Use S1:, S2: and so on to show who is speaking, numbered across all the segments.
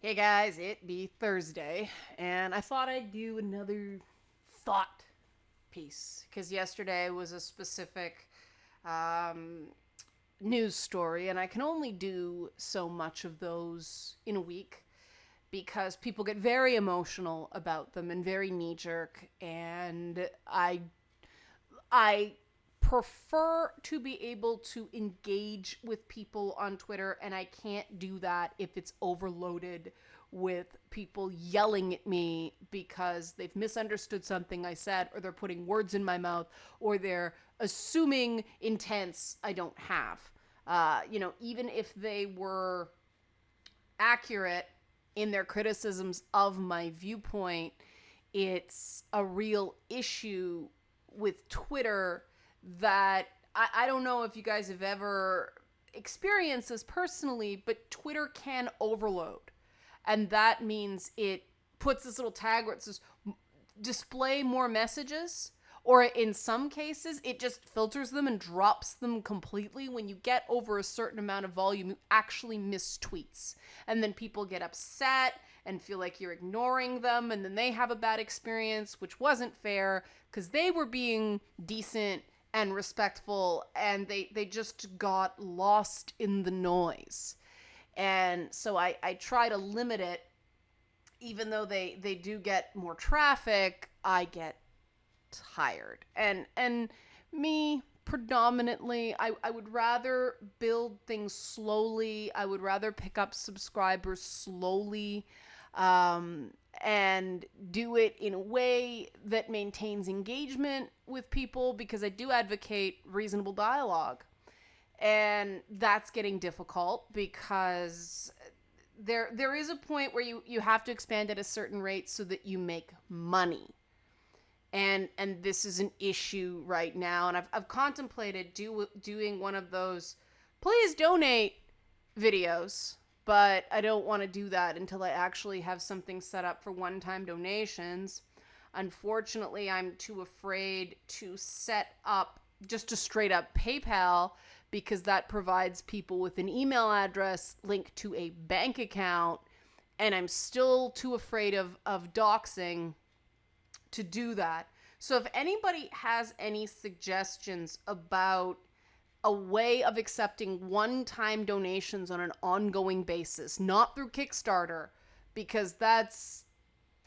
S1: Hey guys, it be Thursday, and I thought I'd do another thought piece because yesterday was a specific um, news story, and I can only do so much of those in a week because people get very emotional about them and very knee jerk, and I prefer to be able to engage with people on Twitter, and I can't do that if it's overloaded with people yelling at me because they've misunderstood something I said, or they're putting words in my mouth, or they're assuming intents I don't have. Even if they were accurate in their criticisms of my viewpoint, it's a real issue with Twitter that I don't know if you guys have ever experienced this personally, but Twitter can overload. And that means it puts this little tag where it says display more messages, or in some cases it just filters them and drops them completely. When you get over a certain amount of volume, you actually miss tweets, and then people get upset and feel like you're ignoring them, and then they have a bad experience, which wasn't fair because they were being decent and respectful, and they just got lost in the noise. And so I try to limit it. Even though they do get more traffic, I get tired. And me predominantly, I would rather build things slowly. I would rather pick up subscribers slowly, and do it in a way that maintains engagement with people, because I do advocate reasonable dialogue. And that's getting difficult because there is a point where you have to expand at a certain rate so that you make money. And this is an issue right now, and I've contemplated doing one of those please donate videos, but I don't want to do that until I actually have something set up for one-time donations. Unfortunately, I'm too afraid to set up just a straight up PayPal, because that provides people with an email address linked to a bank account, and I'm still too afraid of doxing to do that. So if anybody has any suggestions about a way of accepting one-time donations on an ongoing basis, not through Kickstarter, because that's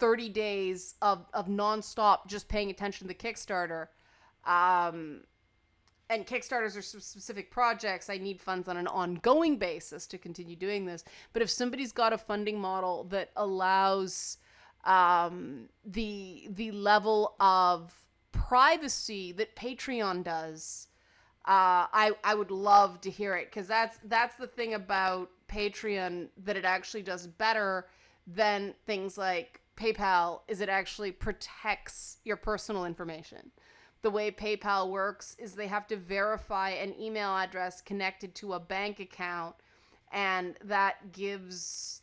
S1: 30 days of nonstop just paying attention to the Kickstarter. And Kickstarters are specific projects. I need funds on an ongoing basis to continue doing this. But if somebody's got a funding model that allows the level of privacy that Patreon does, I would love to hear it, because that's the thing about Patreon that it actually does better than things like PayPal, is it actually protects your personal information. The way PayPal works is they have to verify an email address connected to a bank account, and that gives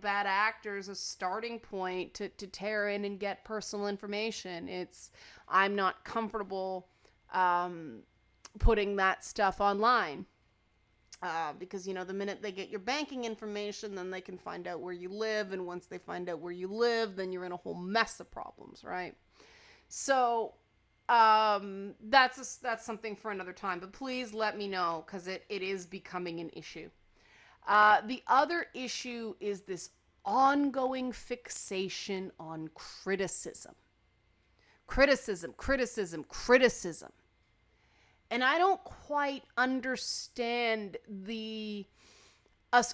S1: bad actors a starting point to tear in and get personal information. I'm not comfortable putting that stuff online, because the minute they get your banking information, then they can find out where you live, and once they find out where you live, then you're in a whole mess of problems, right? So that's something for another time, but please let me know, because it is becoming an issue. The other issue is this ongoing fixation on criticism. Criticism. And I don't quite understand the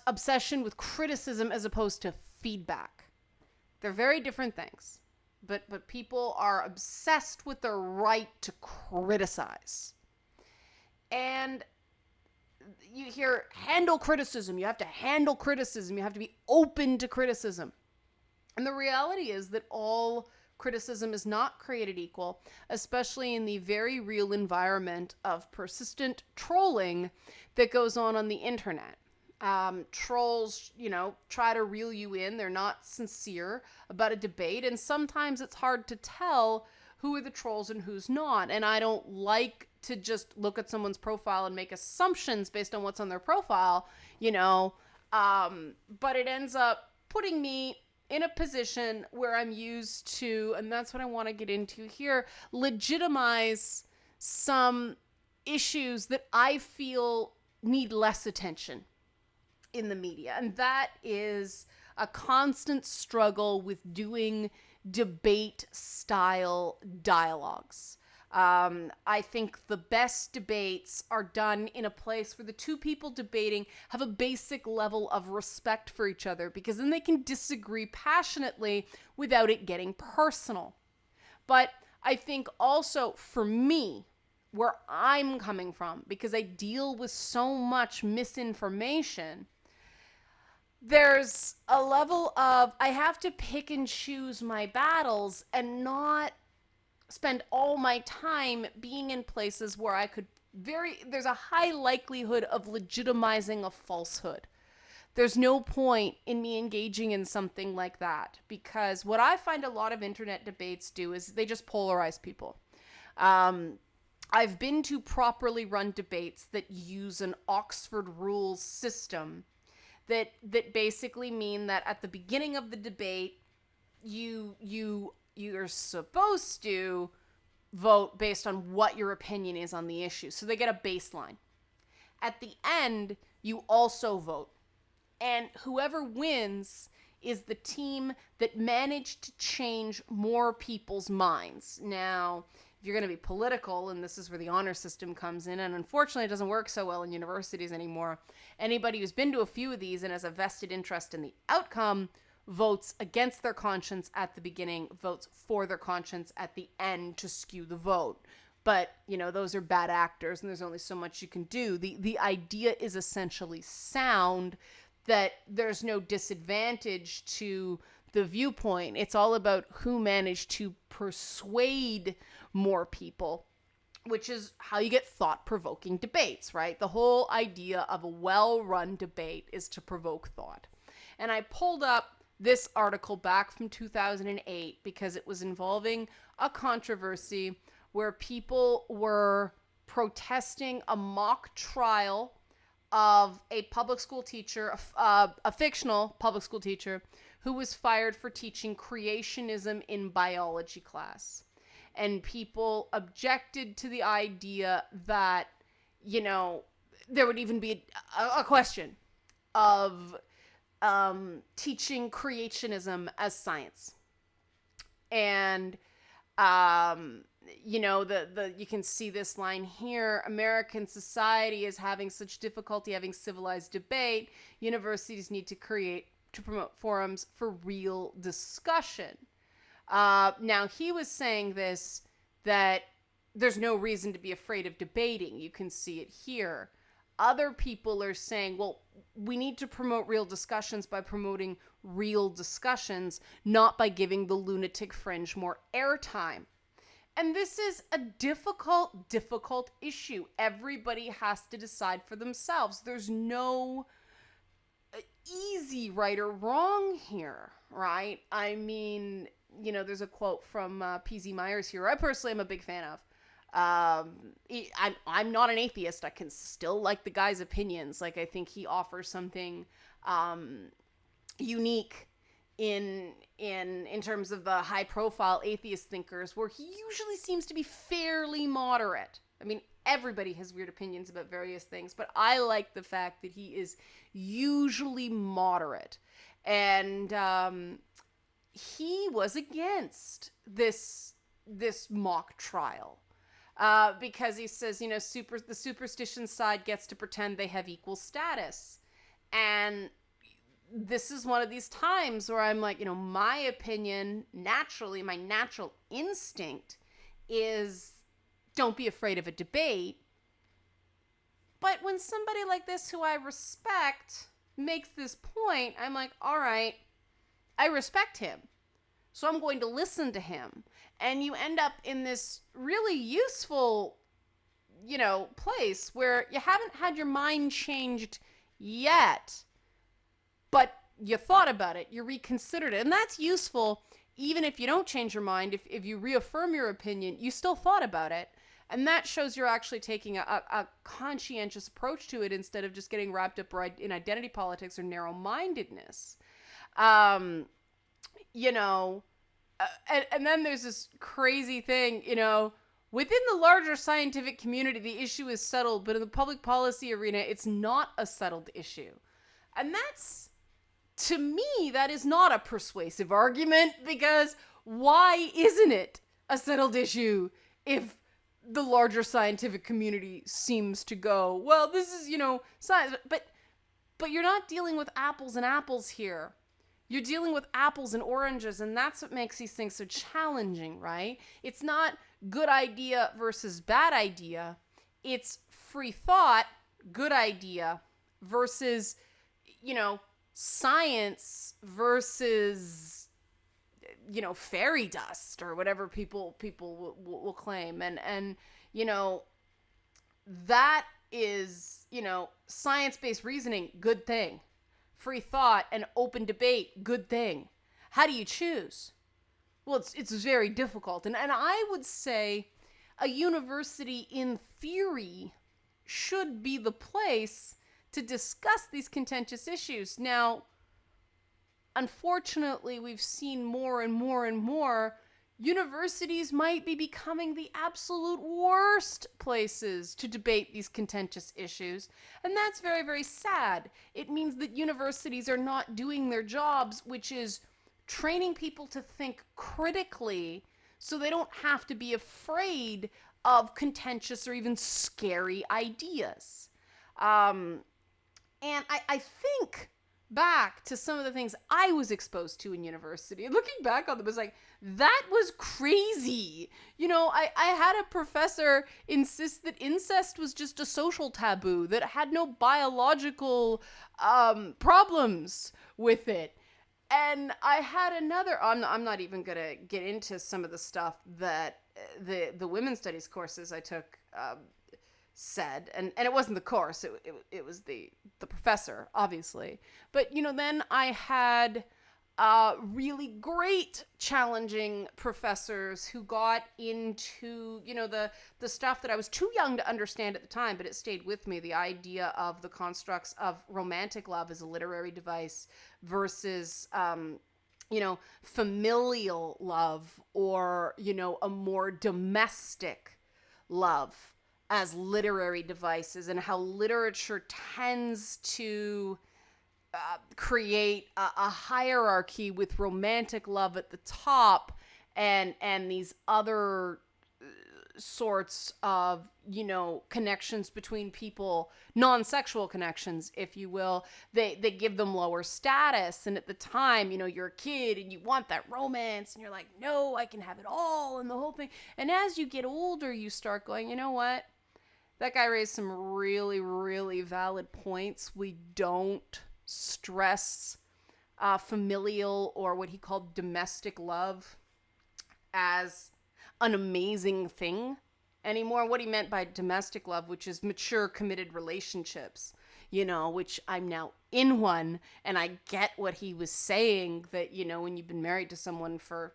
S1: obsession with criticism as opposed to feedback. They're very different things. But people are obsessed with their right to criticize. And you hear handle criticism. You have to handle criticism. You have to be open to criticism. And the reality is that all criticism is not created equal, especially in the very real environment of persistent trolling that goes on the internet. Trolls, try to reel you in. They're not sincere about a debate, and sometimes it's hard to tell who are the trolls and who's not. And I don't like to just look at someone's profile and make assumptions based on what's on their profile, but it ends up putting me in a position where I'm used to, and that's what I want to get into here, legitimize some issues that I feel need less attention in the media. And that is a constant struggle with doing debate style dialogues. I think the best debates are done in a place where the two people debating have a basic level of respect for each other, because then they can disagree passionately without it getting personal. But I think also for me, where I'm coming from, because I deal with so much misinformation, there's a level of I have to pick and choose my battles and not spend all my time being in places where I could there's a high likelihood of legitimizing a falsehood. There's no point in me engaging in something like that, because what I find a lot of internet debates do is they just polarize people. I've been to properly run debates that use an Oxford rules system that basically mean that at the beginning of the debate, you're supposed to vote based on what your opinion is on the issue. So they get a baseline. At the end, you also vote. And whoever wins is the team that managed to change more people's minds. Now, if you're going to be political, and this is where the honor system comes in, and unfortunately it doesn't work so well in universities anymore, anybody who's been to a few of these and has a vested interest in the outcome votes against their conscience at the beginning, votes for their conscience at the end to skew the vote. But, those are bad actors, and there's only so much you can do. The idea is essentially sound, that there's no disadvantage to the viewpoint. It's all about who managed to persuade more people, which is how you get thought-provoking debates, right? The whole idea of a well-run debate is to provoke thought. And I pulled up this article back from 2008 because it was involving a controversy where people were protesting a mock trial of a public school teacher, a fictional public school teacher, who was fired for teaching creationism in biology class. And people objected to the idea that, there would even be a question of teaching creationism as science. And, you can see this line here: American society is having such difficulty having civilized debate. Universities need to promote forums for real discussion. Now, he was saying this, that there's no reason to be afraid of debating. You can see it here. Other people are saying, well, we need to promote real discussions by promoting real discussions, not by giving the lunatic fringe more airtime. And this is a difficult issue. Everybody has to decide for themselves. There's no easy right or wrong here, right? I mean, there's a quote from P.Z. Myers here, I personally am a big fan of. I'm not an atheist. I can still like the guy's opinions. Like, I think he offers something unique in terms of the high profile atheist thinkers, where he usually seems to be fairly moderate. I mean, everybody has weird opinions about various things, but I like the fact that he is usually moderate. And he was against this mock trial. Because he says, the superstition side gets to pretend they have equal status. And this is one of these times where I'm like, my opinion, naturally, my natural instinct is don't be afraid of a debate. But when somebody like this, who I respect, makes this point, I'm like, all right, I respect him, so I'm going to listen to him. And you end up in this really useful, place where you haven't had your mind changed yet, but you thought about it, you reconsidered it. And that's useful even if you don't change your mind. If you reaffirm your opinion, you still thought about it. And that shows you're actually taking a conscientious approach to it, instead of just getting wrapped up in identity politics or narrow-mindedness. Um, you know, and then there's this crazy thing, within the larger scientific community, the issue is settled, but in the public policy arena, it's not a settled issue. And that's, to me, that is not a persuasive argument, because why isn't it a settled issue if the larger scientific community seems to go, well, this is, science, but you're not dealing with apples and apples here. You're dealing with apples and oranges, and that's what makes these things so challenging, right? It's not good idea versus bad idea. It's free thought, good idea, versus, science versus, fairy dust, or whatever people will claim. And that is, science-based reasoning, good thing. Free thought and open debate, good thing. How do you choose? Well, it's very difficult. And I would say a university, in theory, should be the place to discuss these contentious issues. Now, unfortunately, we've seen more and more and more, universities might be becoming the absolute worst places to debate these contentious issues. And that's very, very sad. It means that universities are not doing their jobs, which is training people to think critically so they don't have to be afraid of contentious or even scary ideas. And I think back to some of the things I was exposed to in university, and looking back on them, was like, that was crazy. I had a professor insist that incest was just a social taboo, that had no biological problems with it. And I had another, I'm not even going to get into some of the stuff that the women's studies courses I took said, and it wasn't the course, it was the professor, obviously. But then I had really great challenging professors who got into the stuff that I was too young to understand at the time, but it stayed with me, the idea of the constructs of romantic love as a literary device versus familial love, or a more domestic love as literary devices, and how literature tends to create a hierarchy with romantic love at the top, and these other sorts of connections between people, non-sexual connections, if you will, they give them lower status. And at the time, you're a kid and you want that romance, and you're like, no, I can have it all, and the whole thing. And as you get older, you start going, you know what, that guy raised some really, really valid points. We don't stress familial, or what he called domestic love, as an amazing thing anymore. What he meant by domestic love, which is mature, committed relationships, which I'm now in one, and I get what he was saying, that, when you've been married to someone for,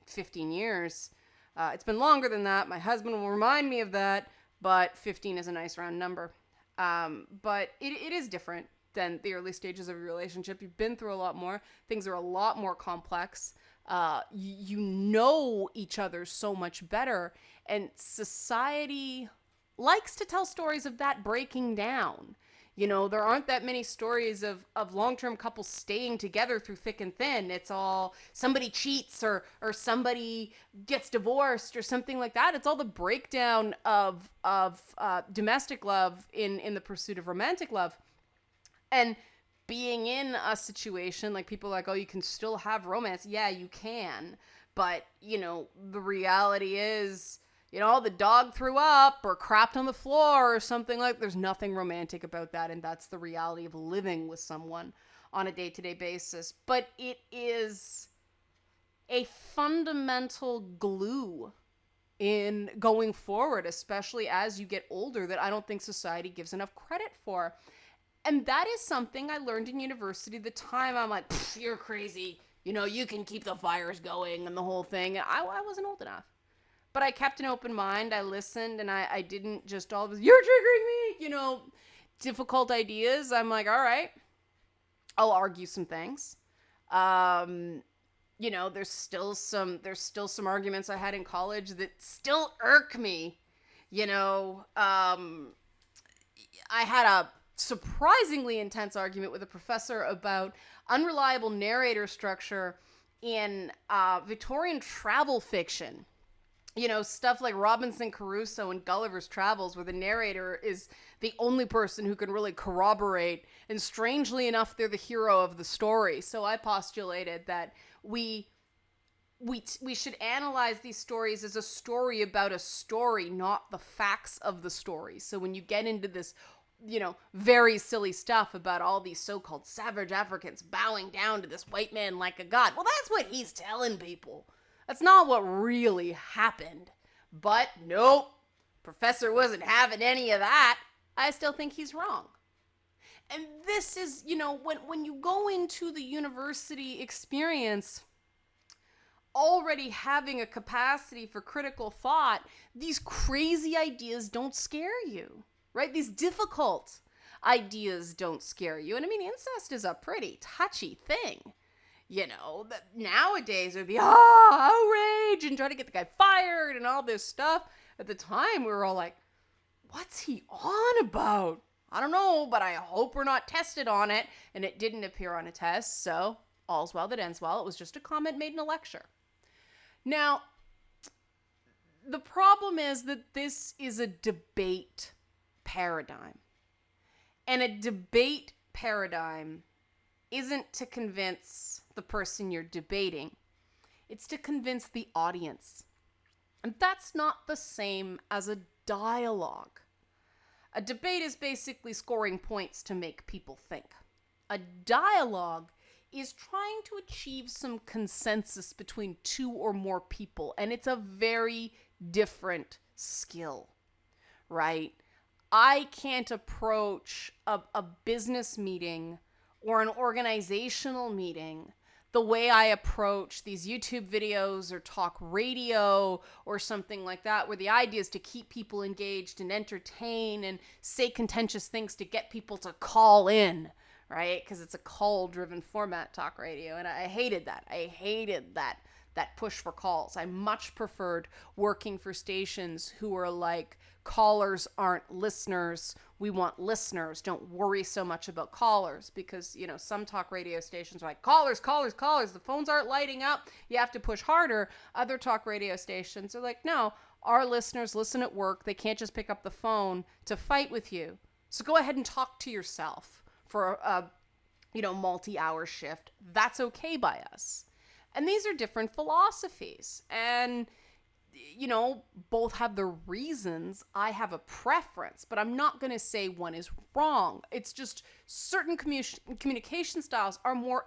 S1: 15 years, it's been longer than that. My husband will remind me of that, but 15 is a nice round number. But it is different than the early stages of a relationship. You've been through a lot more. Things are a lot more complex. You know each other so much better. And society likes to tell stories of that breaking down. There aren't that many stories of long-term couples staying together through thick and thin. It's all somebody cheats, or somebody gets divorced, or something like that. It's all the breakdown of domestic love in the pursuit of romantic love. And being in a situation like, people are like, oh, you can still have romance. Yeah, you can. But, the reality is, the dog threw up or crapped on the floor or something like, there's nothing romantic about that. And that's the reality of living with someone on a day-to-day basis. But it is a fundamental glue in going forward, especially as you get older, that I don't think society gives enough credit for. And that is something I learned in university. The time I'm like, you're crazy. You can keep the fires going and the whole thing. And I wasn't old enough. But I kept an open mind. I listened, and I didn't just all of this, you're triggering me, difficult ideas. I'm like, all right, I'll argue some things. There's still some arguments I had in college that still irk me. I had a surprisingly intense argument with a professor about unreliable narrator structure in Victorian travel fiction. Stuff like Robinson Crusoe and Gulliver's Travels, where the narrator is the only person who can really corroborate, and strangely enough, they're the hero of the story. So I postulated that we should analyze these stories as a story about a story, not the facts of the story. So when you get into this, very silly stuff about all these so-called savage Africans bowing down to this white man like a god, well, that's what he's telling people. That's not what really happened. But nope, Professor wasn't having any of that. I still think he's wrong. And this is, when you go into the university experience already having a capacity for critical thought, these crazy ideas don't scare you, right? These difficult ideas don't scare you. And I mean, incest is a pretty touchy thing. That nowadays it would be, outrage and try to get the guy fired and all this stuff. At the time, we were all like, what's he on about? I don't know, but I hope we're not tested on it. And it didn't appear on a test, so all's well that ends well. It was just a comment made in a lecture. Now, the problem is that this is a debate paradigm. And a debate paradigm isn't to convince the person you're debating. It's to convince the audience. And that's not the same as a dialogue. A debate is basically scoring points to make people think. A dialogue is trying to achieve some consensus between two or more people, and it's a very different skill, right? I can't approach a business meeting or an organizational meeting the way I approach these YouTube videos or talk radio or something like that, where the idea is to keep people engaged and entertain and say contentious things to get people to call in, right? Because it's a call-driven format, talk radio, and I hated that. I hated that push for calls. I much preferred working for stations who are like, callers aren't listeners. We want listeners. Don't worry so much about callers, because, some talk radio stations are like, callers, callers, callers. The phones aren't lighting up. You have to push harder. Other talk radio stations are like, no, our listeners listen at work. They can't just pick up the phone to fight with you. So go ahead and talk to yourself for a, multi-hour shift. That's okay by us. And these are different philosophies. And, both have their reasons. I have a preference, but I'm not going to say one is wrong. It's just certain communication styles are more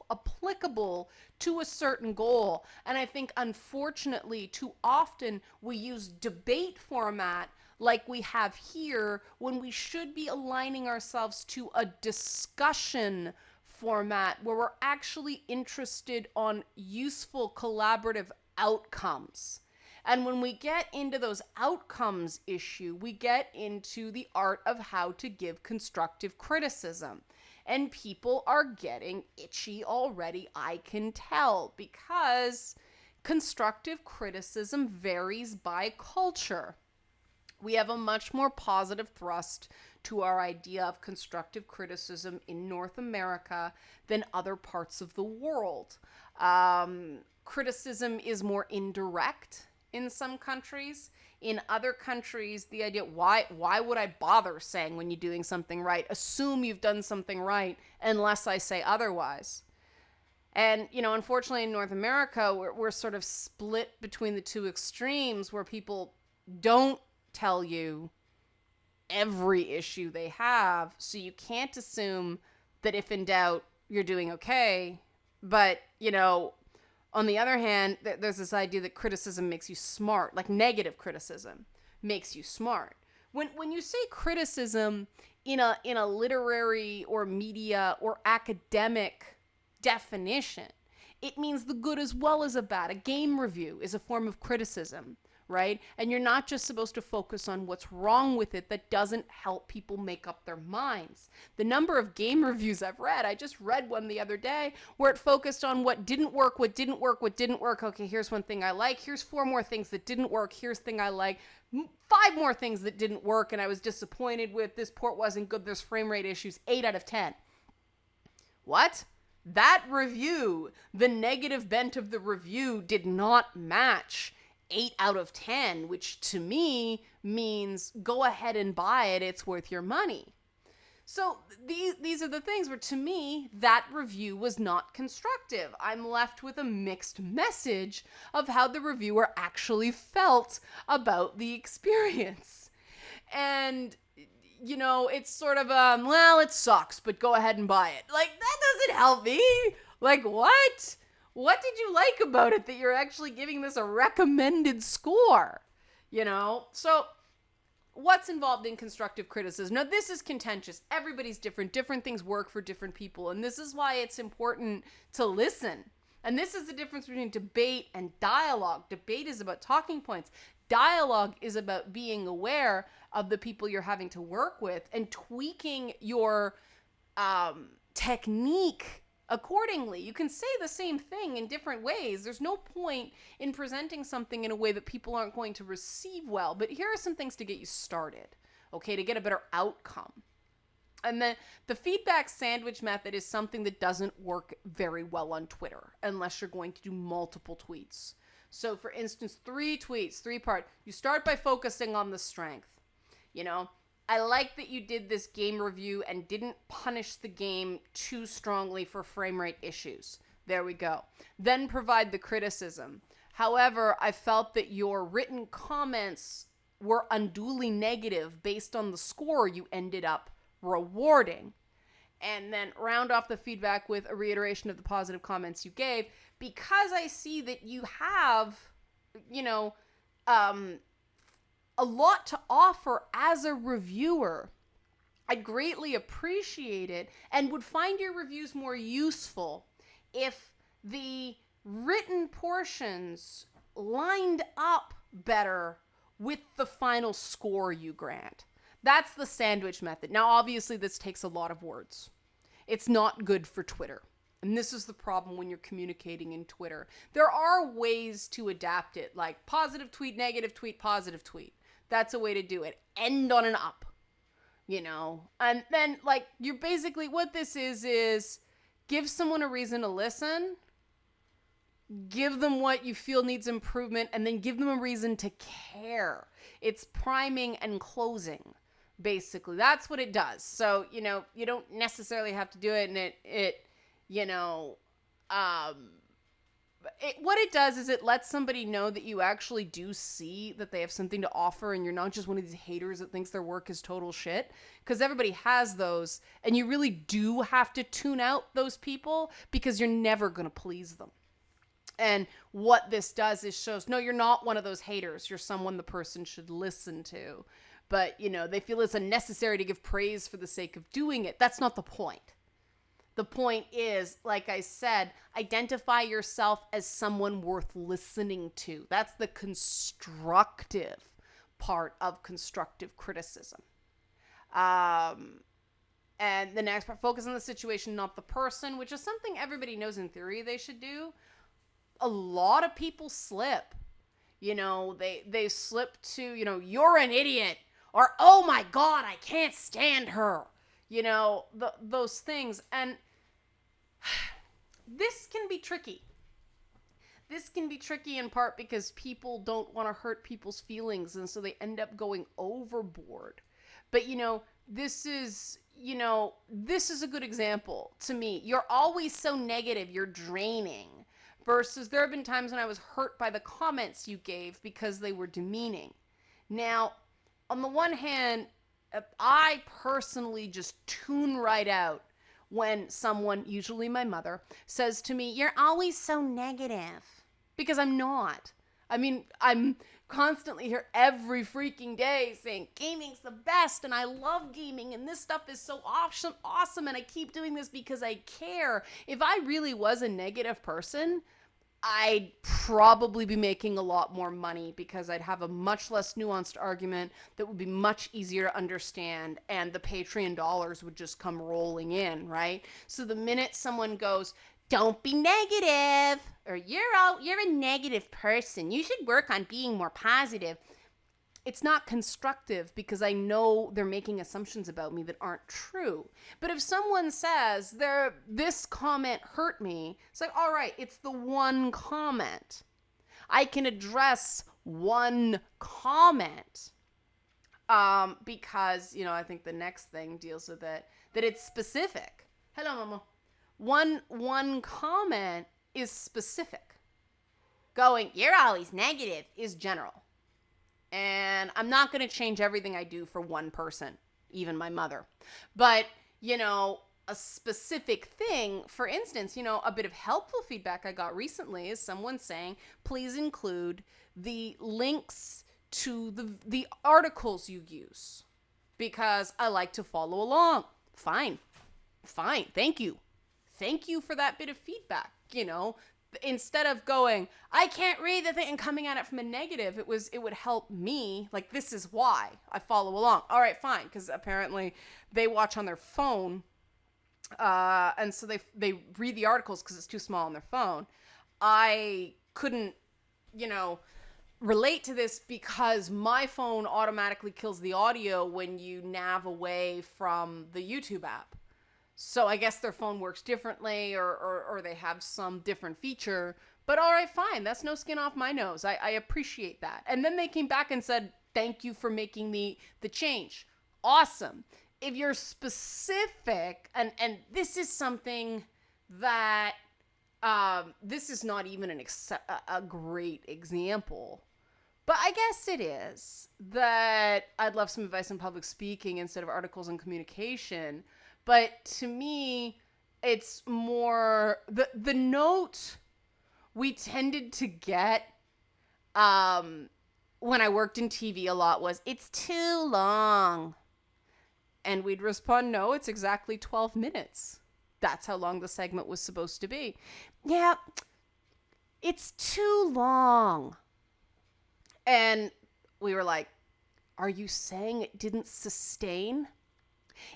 S1: applicable to a certain goal. And I think, unfortunately, too often we use debate format like we have here when we should be aligning ourselves to a discussion format where we're actually interested on useful collaborative outcomes. And when we get into those outcomes issue, we get into the art of how to give constructive criticism. And people are getting itchy already, I can tell, because constructive criticism varies by culture. We have a much more positive thrust to our idea of constructive criticism in North America than other parts of the world. Criticism is more indirect in some countries. In other countries, the idea, why would I bother saying when you're doing something right? Assume you've done something right unless I say otherwise. And, unfortunately in North America, we're sort of split between the two extremes, where people don't tell you every issue they have. So you can't assume that if in doubt, you're doing okay. But, on the other hand, there's this idea that criticism makes you smart, like negative criticism makes you smart. When you say criticism in a literary or media or academic definition, it means the good as well as the bad. A game review is a form of criticism, right? And you're not just supposed to focus on what's wrong with it. That doesn't help people make up their minds. The number of game reviews I've read, I just read one the other day where it focused on what didn't work, what didn't work, what didn't work. Okay, here's one thing I like. Here's 4 more things that didn't work. Here's thing I like. 5 more things that didn't work and I was disappointed with. This port wasn't good. There's frame rate issues. 8 out of 10. What? That review, the negative bent of the review did not match 8 out of 10, which to me means go ahead and buy it. It's worth your money. So these are the things where, to me, that review was not constructive. I'm left with a mixed message of how the reviewer actually felt about the experience. And, you know, it's sort of, well, it sucks, but go ahead and buy it. Like, that doesn't help me. Like, what? What did you like about it that you're actually giving this a recommended score? You know? So what's involved in constructive criticism? Now, this is contentious. Everybody's different. Different things work for different people. And this is why it's important to listen. And this is the difference between debate and dialogue. Debate is about talking points. Dialogue is about being aware of the people you're having to work with and tweaking your technique accordingly. You can say the same thing in different ways. There's no point in presenting something in a way that people aren't going to receive well. But here are some things to get you started, okay, to get a better outcome. And then the feedback sandwich method is something that doesn't work very well on Twitter unless you're going to do multiple tweets. So for instance, 3 tweets, 3-part. You start by focusing on the strength. You know, I like that you did this game review and didn't punish the game too strongly for frame rate issues. There we go. Then provide the criticism. However, I felt that your written comments were unduly negative based on the score you ended up rewarding. And then round off the feedback with a reiteration of the positive comments you gave, because I see that you have, you know, a lot to offer as a reviewer. I'd greatly appreciate it and would find your reviews more useful if the written portions lined up better with the final score you grant. That's the sandwich method. Now, obviously, this takes a lot of words. It's not good for Twitter. And this is the problem when you're communicating in Twitter. There are ways to adapt it, like positive tweet, negative tweet, positive tweet. That's a way to do it. End on an up, you know? And then, like, you're basically, what this is give someone a reason to listen, give them what you feel needs improvement, and then give them a reason to care. It's priming and closing, basically. That's what it does. So, you know, you don't necessarily have to do it, and it you know, what it does is it lets somebody know that you actually do see that they have something to offer and you're not just one of these haters that thinks their work is total shit, because everybody has those, and you really do have to tune out those people because you're never going to please them. And what this does is shows, no, you're not one of those haters. You're someone the person should listen to. But, you know, they feel it's unnecessary to give praise for the sake of doing it. That's not the point. The point is, like I said, identify yourself as someone worth listening to. That's the constructive part of constructive criticism. And the next part, focus on the situation, not the person, which is something everybody knows in theory they should do. A lot of people slip. You know, they slip to, you know, you're an idiot, or, oh my God, I can't stand her. You know, those things. And this can be tricky. This can be tricky in part because people don't want to hurt people's feelings, and so they end up going overboard. But, you know, this is a good example to me. You're always so negative, you're draining. Versus there have been times when I was hurt by the comments you gave because they were demeaning. Now, on the one hand, I personally just tune right out when someone, usually my mother, says to me, you're always so negative. Because I'm not. I mean, I'm constantly here every freaking day saying gaming's the best and I love gaming and this stuff is so awesome and I keep doing this because I care. If I really was a negative person, I'd probably be making a lot more money because I'd have a much less nuanced argument that would be much easier to understand, and the Patreon dollars would just come rolling in, right? So the minute someone goes, don't be negative, or you're a negative person, you should work on being more positive, it's not constructive because I know they're making assumptions about me that aren't true. But if someone says this comment hurt me, it's like, all right, it's the one comment. I can address one comment. Because, I think the next thing deals with it, that it's specific. Hello, Mama. One comment is specific. Going, you're always negative, is general. And I'm not going to change everything I do for one person, even my mother. But, a specific thing, for instance, a bit of helpful feedback I got recently is someone saying, please include the links to the articles you use because I like to follow along. Fine. Thank you. Thank you for that bit of feedback, Instead of going, I can't read the thing and coming at it from a negative, it would help me. Like, this is why I follow along. All right, fine. Because apparently they watch on their phone. And so they read the articles because it's too small on their phone. I couldn't, relate to this because my phone automatically kills the audio when you nav away from the YouTube app. So I guess their phone works differently or they have some different feature. But all right, fine. That's no skin off my nose. I appreciate that. And then they came back and said, thank you for making the change. Awesome. If you're specific, and this is something that, this is not even a great example, but I guess it is, that I'd love some advice on public speaking instead of articles on communication. But to me, it's more the note we tended to get when I worked in TV a lot was, it's too long. And we'd respond, no, it's exactly 12 minutes. That's how long the segment was supposed to be. Yeah, it's too long. And we were like, are you saying it didn't sustain?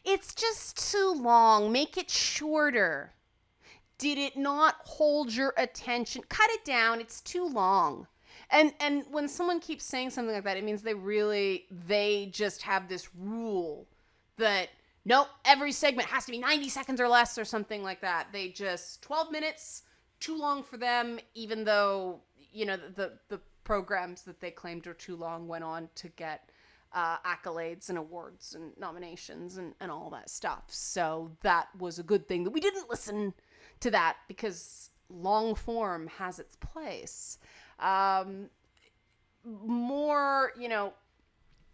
S1: It's just too long. Make it shorter. Did it not hold your attention? Cut it down. It's too long. And when someone keeps saying something like that, it means they just have this rule that, no, every segment has to be 90 seconds or less or something like that. They just, 12 minutes, too long for them, even though, the programs that they claimed are too long went on to get accolades and awards and nominations and all that stuff. So that was a good thing that we didn't listen to that because long form has its place. More,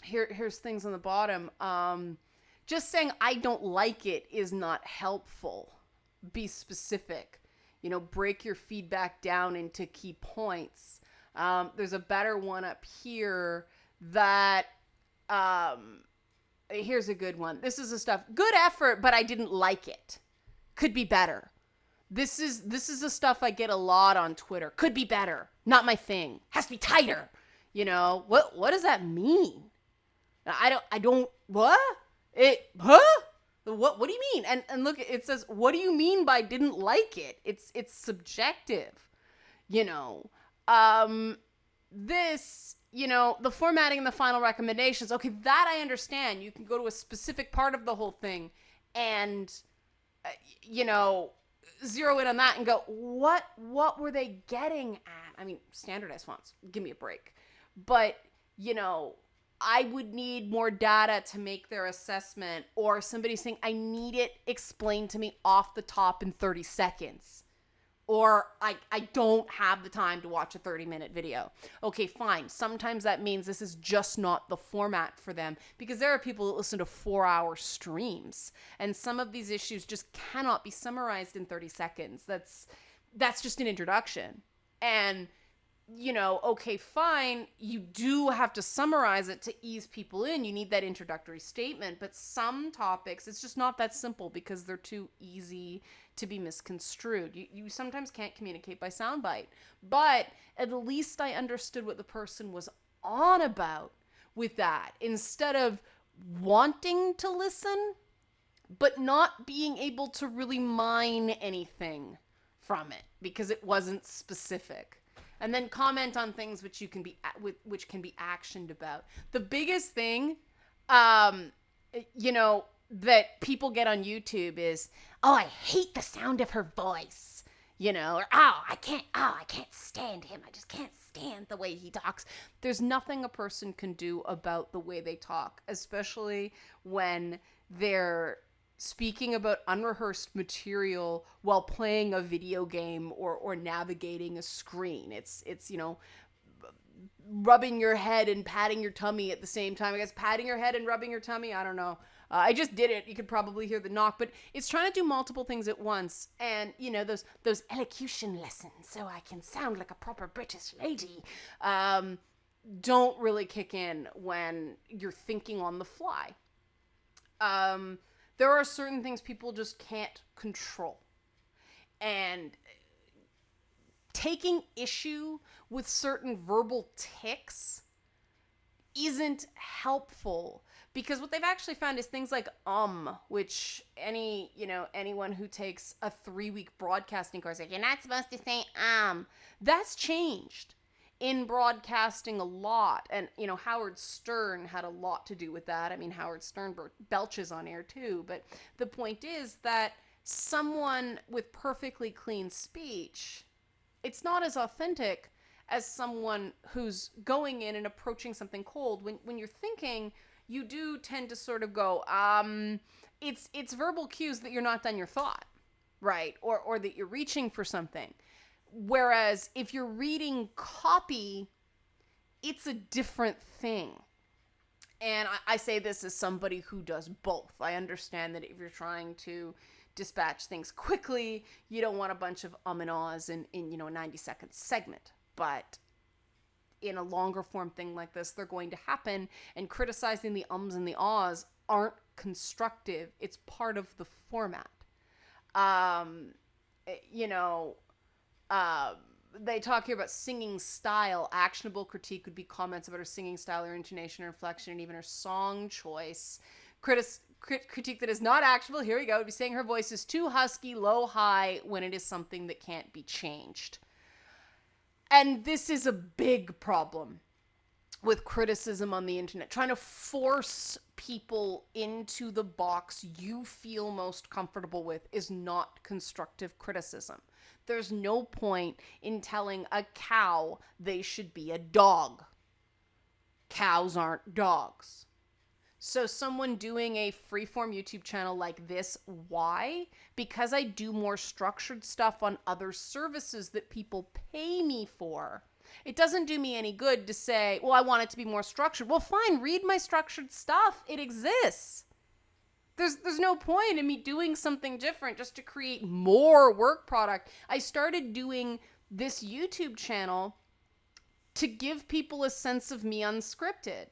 S1: here's things on the bottom. Just saying I don't like it is not helpful. Be specific. Break your feedback down into key points. There's a better one up here that, here's a good one. This is the stuff. Good effort, but I didn't like it. Could be better. This is the stuff I get a lot on Twitter. Could be better. Not my thing. Has to be tighter. What does that mean? What? What do you mean? And look, it says, what do you mean by didn't like it? It's subjective. This, the formatting and the final recommendations. Okay, that I understand. You can go to a specific part of the whole thing and, zero in on that and go, what were they getting at? I mean, standardized fonts, give me a break. But, I would need more data to make their assessment, or somebody saying, I need it explained to me off the top in 30 seconds. Or I don't have the time to watch a 30-minute video. Okay, fine. Sometimes that means this is just not the format for them, because there are people that listen to 4-hour streams, and some of these issues just cannot be summarized in 30 seconds. That's just an introduction. And okay, fine, you do have to summarize it to ease people in. You need that introductory statement. But some topics, it's just not that simple because they're too easy to be misconstrued. You sometimes can't communicate by soundbite. But at least I understood what the person was on about with that, instead of wanting to listen, but not being able to really mine anything from it because it wasn't specific. And then comment on things which which can be actioned about. The biggest thing, that people get on YouTube is, oh, I hate the sound of her voice, or I can't stand him. I just can't stand the way he talks. There's nothing a person can do about the way they talk, especially when they're speaking about unrehearsed material while playing a video game or navigating a screen. It's rubbing your head and patting your tummy at the same time. I guess patting your head and rubbing your tummy, I don't know. I just did it. You could probably hear the knock, but it's trying to do multiple things at once. And, those elocution lessons so I can sound like a proper British lady, don't really kick in when you're thinking on the fly. There are certain things people just can't control. And taking issue with certain verbal tics isn't helpful, because what they've actually found is things like which anyone who takes a 3-week broadcasting course, like, you're not supposed to say that's changed in broadcasting a lot. And Howard Stern had a lot to do with that. I mean, Howard Stern belches on air too, but the point is that someone with perfectly clean speech, it's not as authentic as someone who's going in and approaching something cold. When you're thinking, you do tend to sort of go, it's verbal cues that you're not done your thought, right? Or that you're reaching for something. Whereas if you're reading copy, it's a different thing. And I say this as somebody who does both. I understand that if you're trying to dispatch things quickly, you don't want a bunch of and ahs in a 90-second segment. But in a longer form thing like this, they're going to happen, and criticizing the ums and the ahs aren't constructive. It's part of the format. They talk here about singing style. Actionable critique would be comments about her singing style, her intonation, her inflection, and even her song choice. Critique that is not actionable, here we go, would be saying her voice is too husky, low, high, when it is something that can't be changed. And this is a big problem with criticism on the internet. Trying to force people into the box you feel most comfortable with is not constructive criticism. There's no point in telling a cow they should be a dog. Cows aren't dogs. So someone doing a freeform YouTube channel like this, why? Because I do more structured stuff on other services that people pay me for. It doesn't do me any good to say, well, I want it to be more structured. Well, fine, read my structured stuff. It exists. There's no point in me doing something different just to create more work product. I started doing this YouTube channel to give people a sense of me unscripted,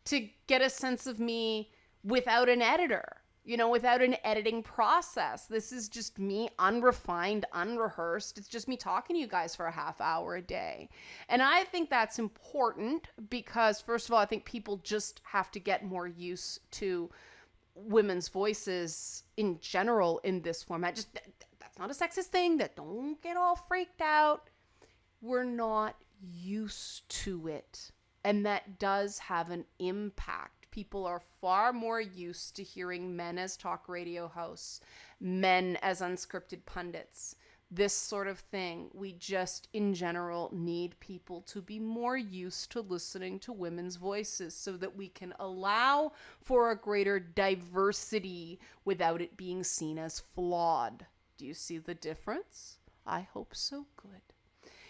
S1: to get a sense of me without an editor, without an editing process. This is just me, unrefined, unrehearsed. It's just me talking to you guys for a half hour a day. And I think that's important because, first of all, I think people just have to get more used to women's voices in general in this format. Just that's not a sexist thing. That don't get all freaked out. We're not used to it. And that does have an impact. People are far more used to hearing men as talk radio hosts, men as unscripted pundits, this sort of thing. We just, in general, need people to be more used to listening to women's voices so that we can allow for a greater diversity without it being seen as flawed. Do you see the difference? I hope so. Good.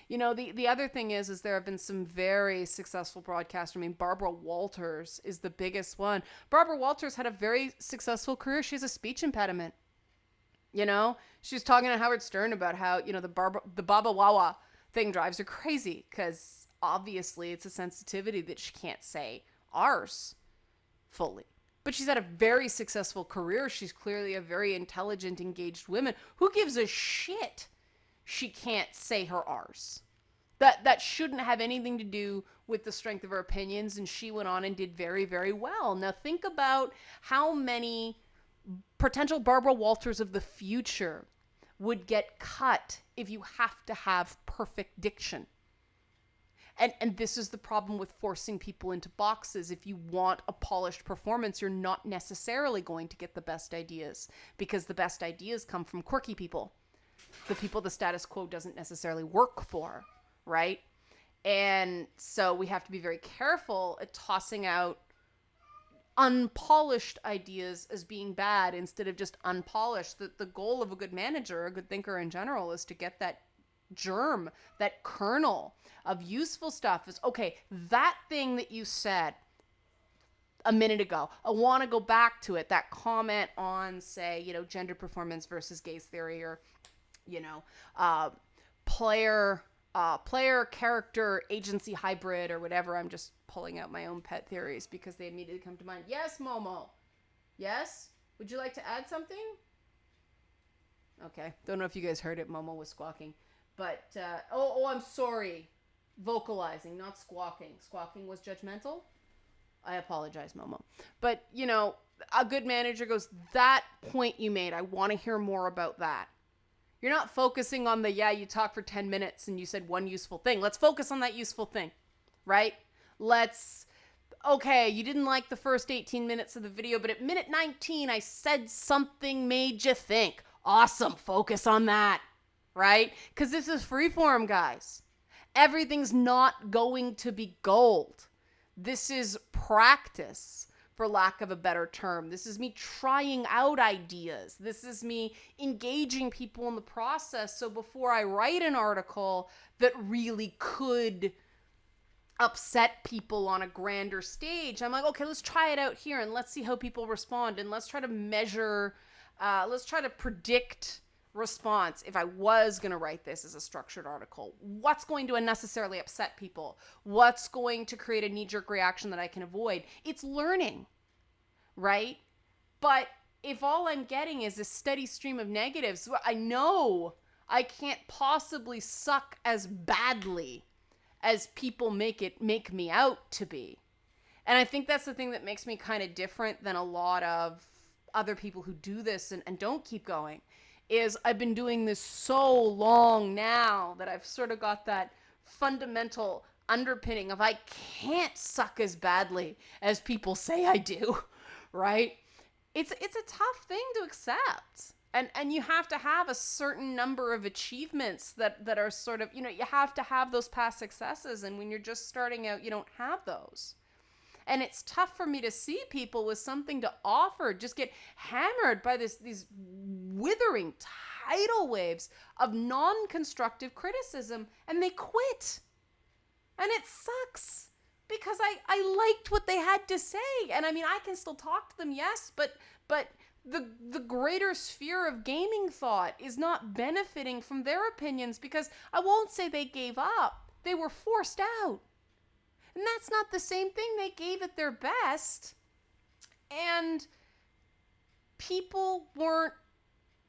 S1: The other thing is there have been some very successful broadcasters. I mean, Barbara Walters is the biggest one. Barbara Walters had a very successful career. She has a speech impediment. She was talking to Howard Stern about how, the Baba Wawa thing drives her crazy because obviously it's a sensitivity that she can't say ours fully. But she's had a very successful career. She's clearly a very intelligent, engaged woman. Who gives a shit she can't say her R's? That shouldn't have anything to do with the strength of her opinions, and she went on and did very, very well. Now think about how many potential Barbara Walters of the future would get cut if you have to have perfect diction. And this is the problem with forcing people into boxes. If you want a polished performance, you're not necessarily going to get the best ideas, because the best ideas come from quirky people, the people the status quo doesn't necessarily work for, right? And so we have to be very careful at tossing out unpolished ideas as being bad instead of just unpolished. The goal of a good manager, a good thinker in general, is to get that germ, that kernel of useful stuff. Is, okay, that thing that you said a minute ago, I want to go back to it. That comment on, say, gender performance versus gaze theory, or, player character agency hybrid, or whatever. I'm just pulling out my own pet theories because they immediately come to mind. Yes, Momo. Yes? Would you like to add something? Okay. Don't know if you guys heard it. Momo was squawking. But, I'm sorry. Vocalizing, not squawking. Squawking was judgmental. I apologize, Momo. But, a good manager goes, that point you made, I want to hear more about that. You're not focusing on you talk for 10 minutes and you said one useful thing. Let's focus on that useful thing, right? Okay, you didn't like the first 18 minutes of the video, but at minute 19, I said something made you think. Awesome, focus on that, right? Because this is freeform, guys. Everything's not going to be gold. This is practice, for lack of a better term. This is me trying out ideas. This is me engaging people in the process. So before I write an article that really could upset people on a grander stage, I'm like, okay, let's try it out here and let's see how people respond. And let's try to measure, let's try to predict response. If I was going to write this as a structured article, what's going to unnecessarily upset people? What's going to create a knee-jerk reaction that I can avoid? It's learning, right? But if all I'm getting is a steady stream of negatives, I know I can't possibly suck as badly as people make me out to be. And I think that's the thing that makes me kind of different than a lot of other people who do this and don't keep going, is I've been doing this so long now that I've sort of got that fundamental underpinning of I can't suck as badly as people say I do, right? It's a tough thing to accept. And you have to have a certain number of achievements that are sort of, you have to have those past successes. And when you're just starting out, you don't have those. And it's tough for me to see people with something to offer just get hammered by these withering tidal waves of non-constructive criticism, and they quit. And it sucks because I liked what they had to say. And I mean, I can still talk to them, yes, but the greater sphere of gaming thought is not benefiting from their opinions, because I won't say they gave up. They were forced out. And that's not the same thing. They gave it their best. And people weren't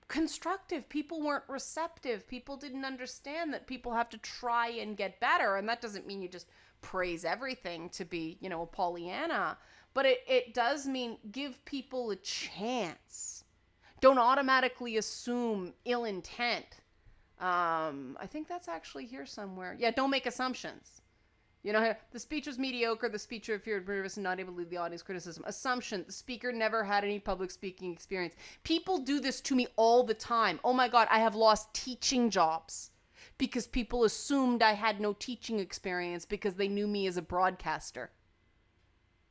S1: constructive. People weren't receptive. People didn't understand that people have to try and get better. And that doesn't mean you just praise everything to be, a Pollyanna. But it does mean give people a chance. Don't automatically assume ill intent. I think that's actually here somewhere. Yeah, don't make assumptions. The speech was mediocre. The speaker appeared nervous and not able to lead the audience criticism. Assumption. The speaker never had any public speaking experience. People do this to me all the time. Oh my God, I have lost teaching jobs because people assumed I had no teaching experience because they knew me as a broadcaster.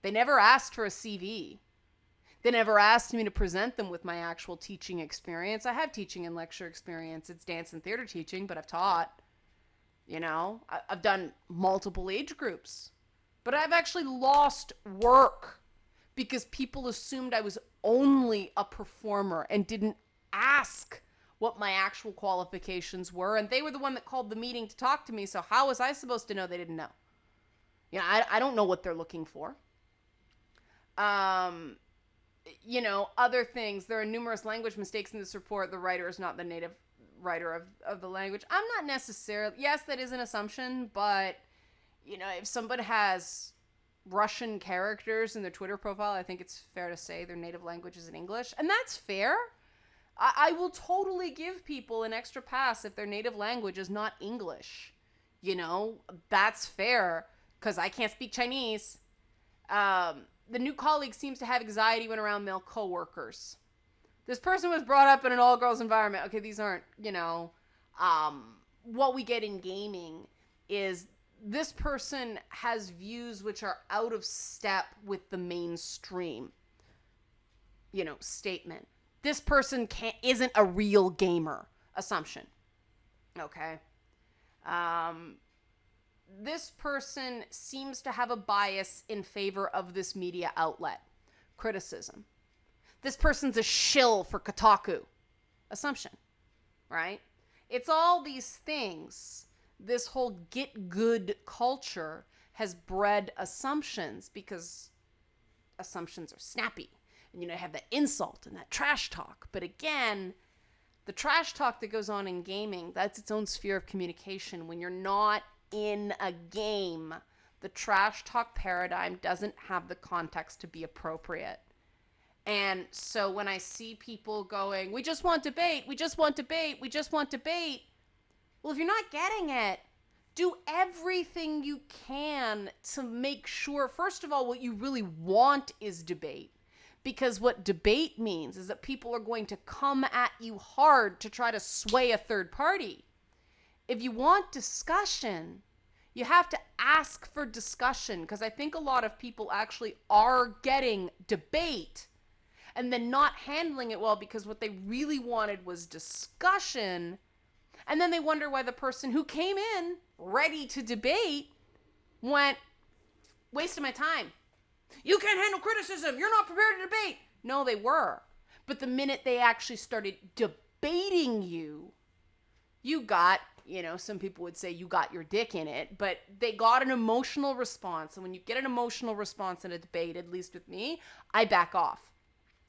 S1: They never asked for a CV. They never asked me to present them with my actual teaching experience. I have teaching and lecture experience. It's dance and theater teaching, but I've taught. I've done multiple age groups, but I've actually lost work because people assumed I was only a performer and didn't ask what my actual qualifications were, and they were the one that called the meeting to talk to me, so how was I supposed to know they didn't know? You know, I don't know what they're looking for. You know, other things. There are numerous language mistakes in this report. The writer is not the native writer of the language. I'm not necessarily... Yes, that is an assumption, but, you know, if somebody has Russian characters in their Twitter profile, I think it's fair to say their native language is in English. And that's fair. I will totally give people an extra pass if their native language is not English. You know, that's fair, because I can't speak Chinese. The new colleague seems to have anxiety when around male coworkers. This person was brought up in an all-girls environment. Okay, these aren't, you know, what we get in gaming is this person has views which are out of step with the mainstream, you know, statement. This person isn't a real gamer. Assumption. Okay. This person seems to have a bias in favor of this media outlet. Criticism. This person's a shill for Kotaku. Assumption. Right? It's all these things. This whole get good culture has bred assumptions because assumptions are snappy. And you know, have that insult and that trash talk. But again, the trash talk that goes on in gaming, that's its own sphere of communication. When you're not in a game, the trash talk paradigm doesn't have the context to be appropriate. And so when I see people going, we just want debate, we just want debate, we just want debate. Well, if you're not getting it, do everything you can to make sure, first of all, what you really want is debate. Because what debate means is that people are going to come at you hard to try to sway a third party. If you want discussion, you have to ask for discussion, because I think a lot of people actually are getting debate and then not handling it well because what they really wanted was discussion. And then they wonder why the person who came in ready to debate went, wasted my time. You can't handle criticism. You're not prepared to debate. No, they were. But the minute they actually started debating you, you got, you know, some people would say you got your dick in it, but they got an emotional response. And when you get an emotional response in a debate, at least with me, I back off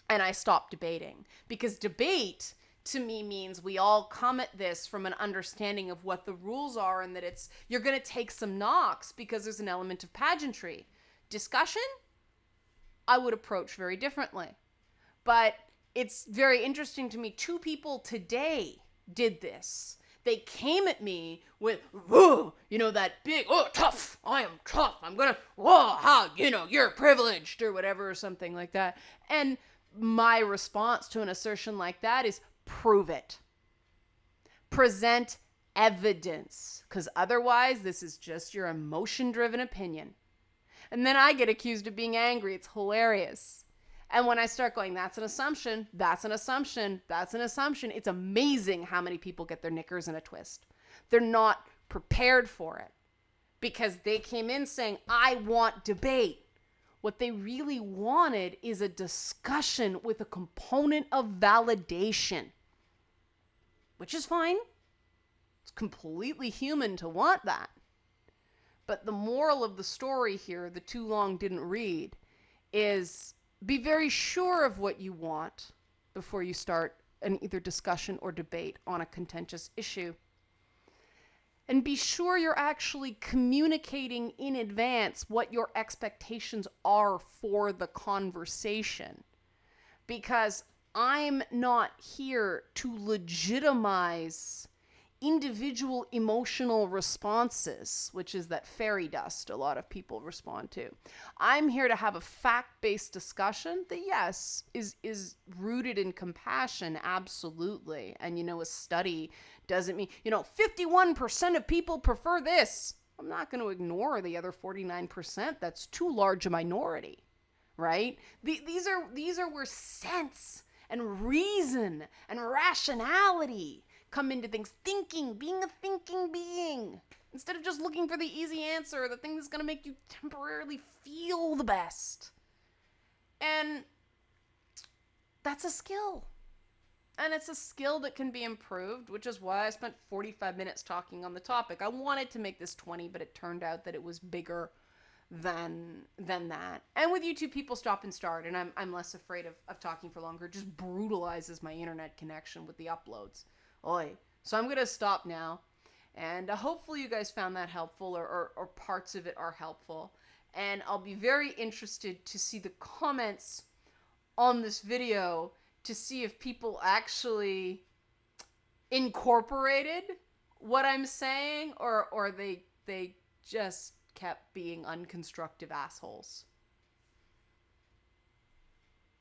S1: and I stop debating. Because debate to me means we all come at this from an understanding of what the rules are and that it's, you're going to take some knocks because there's an element of pageantry. Discussion, I would approach very differently. But it's very interesting to me. 2 people today did this. They came at me with, whoa, you know, that big, oh, tough. I am tough. I'm going to, whoa, how, you know, you're privileged or whatever or something like that. And my response to an assertion like that is prove it. Present evidence. Because otherwise, this is just your emotion-driven opinion. And then I get accused of being angry. It's hilarious. And when I start going, that's an assumption, that's an assumption, that's an assumption, it's amazing how many people get their knickers in a twist. They're not prepared for it because they came in saying, I want debate. What they really wanted is a discussion with a component of validation, which is fine. It's completely human to want that. But the moral of the story here, the too long didn't read, is be very sure of what you want before you start an either discussion or debate on a contentious issue. And be sure you're actually communicating in advance what your expectations are for the conversation. Because I'm not here to legitimize individual emotional responses, which is that fairy dust a lot of people respond to. I'm here to have a fact-based discussion that, yes, is rooted in compassion, absolutely. And, you know, a study doesn't mean, you know, 51% of people prefer this. I'm not going to ignore the other 49%. That's too large a minority, right? These are where sense and reason and rationality come into things. Thinking, being a thinking being. Instead of just looking for the easy answer, the thing that's going to make you temporarily feel the best. And that's a skill. And it's a skill that can be improved, which is why I spent 45 minutes talking on the topic. I wanted to make this 20, but it turned out that it was bigger than that. And with YouTube, people stop and start, and I'm less afraid of talking for longer. It just brutalizes my internet connection with the uploads. Oi. So I'm going to stop now. And hopefully you guys found that helpful, or parts of it are helpful. And I'll be very interested to see the comments on this video to see if people actually incorporated what I'm saying, or they just kept being unconstructive assholes.